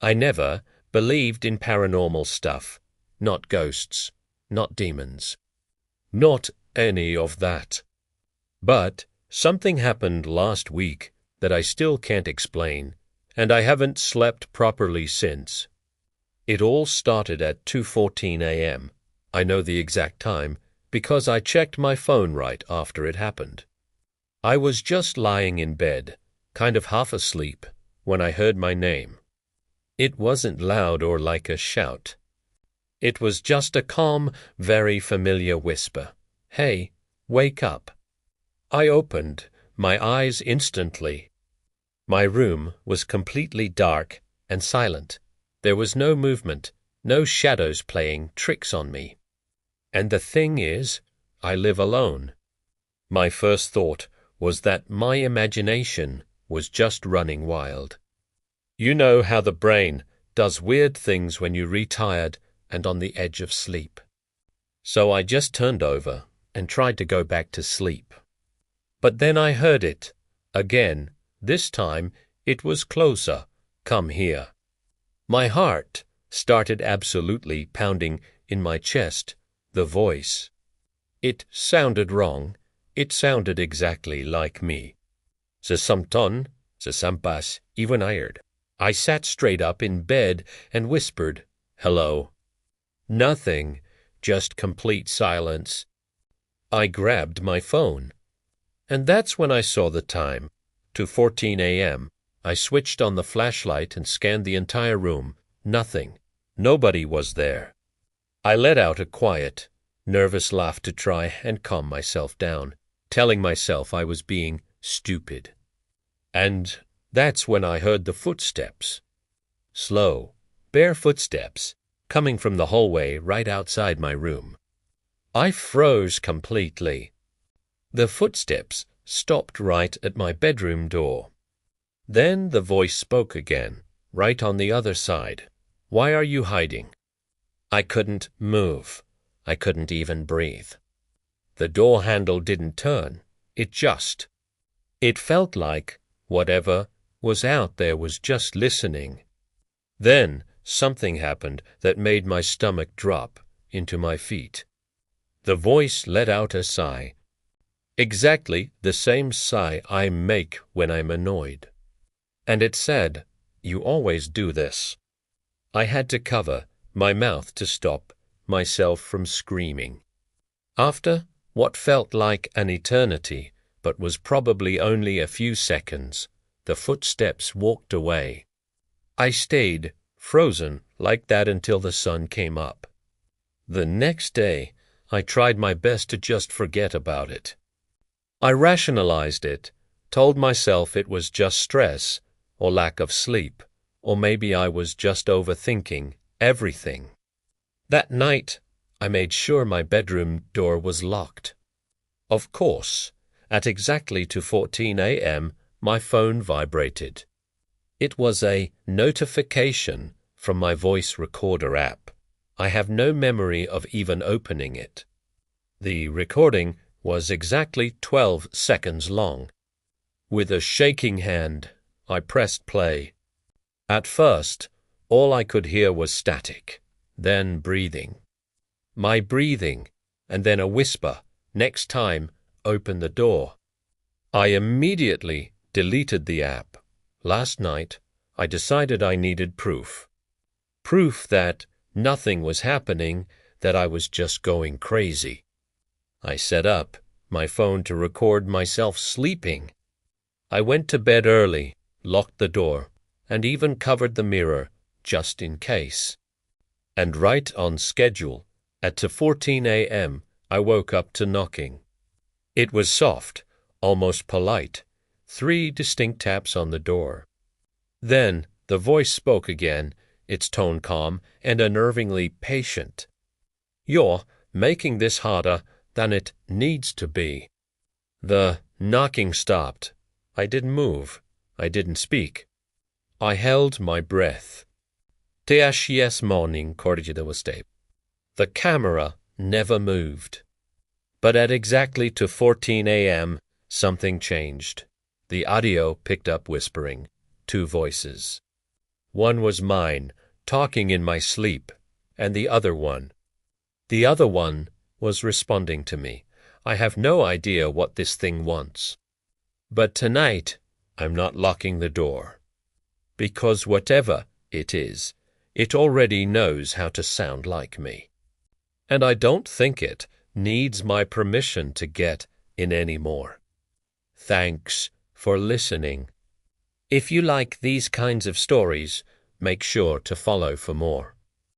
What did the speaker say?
I never believed in paranormal stuff. Not ghosts, not demons. Not any of that. But something happened last week that I still can't explain, and I haven't slept properly since. It all started at 2:14 a.m. I know the exact time because I checked my phone right after it happened. I was just lying in bed, kind of half asleep, when I heard my name. It wasn't loud or like a shout. It was just a calm, very familiar whisper. Hey, wake up. I opened my eyes instantly. My room was completely dark and silent. There was no movement, no shadows playing tricks on me. And the thing is, I live alone. My first thought was that my imagination was just running wild. You know how the brain does weird things when you're retired and on the edge of sleep. So I just turned over and tried to go back to sleep. But then I heard it. Again, this time it was closer. Come here. My heart started absolutely pounding in my chest. The voice. It sounded wrong. It sounded exactly like me. Se samton, se sampas, even ired. I sat straight up in bed and whispered, hello. Nothing, just complete silence. I grabbed my phone. And that's when I saw the time, 2:14 a.m. I switched on the flashlight and scanned the entire room. Nothing. Nobody was there. I let out a quiet, nervous laugh to try and calm myself down, telling myself I was being stupid. And that's when I heard the footsteps. Slow, bare footsteps, coming from the hallway right outside my room. I froze completely. The footsteps stopped right at my bedroom door. Then the voice spoke again, right on the other side. Why are you hiding? I couldn't move. I couldn't even breathe. The door handle didn't turn. It felt like whatever was out there was just listening. Then something happened that made my stomach drop into my feet. The voice let out a sigh. Exactly the same sigh I make when I'm annoyed. And it said, you always do this. I had to cover my mouth to stop myself from screaming. After what felt like an eternity, but was probably only a few seconds, the footsteps walked away. I stayed frozen like that until the sun came up. The next day, I tried my best to just forget about it. I rationalized it, told myself it was just stress, or lack of sleep, or maybe I was just overthinking everything. That night, I made sure my bedroom door was locked. Of course, at exactly 2:14 a.m., my phone vibrated. It was a notification from my voice recorder app. I have no memory of even opening it. The recording was exactly 12 seconds long. With a shaking hand, I pressed play. At first, all I could hear was static, then breathing. My breathing, and then a whisper, next time, open the door. I immediately deleted the app. Last night, I decided I needed proof. Proof that nothing was happening, that I was just going crazy. I set up my phone to record myself sleeping. I went to bed early, locked the door, and even covered the mirror, just in case. And right on schedule, at 2:14 a.m., I woke up to knocking. It was soft, almost polite, 3 distinct taps on the door. Then the voice spoke again, its tone calm and unnervingly patient. You're making this harder than it needs to be. The knocking stopped. I didn't move. I didn't speak. I held my breath. THS morning, corrigida. The camera never moved. But at exactly 2:14 a.m., something changed. The audio picked up whispering, 2 voices. One was mine, talking in my sleep, and the other one was responding to me. I have no idea what this thing wants. But tonight, I'm not locking the door. Because whatever it is, it already knows how to sound like me. And I don't think it needs my permission to get in any more. Thanks for listening. If you like these kinds of stories, make sure to follow for more.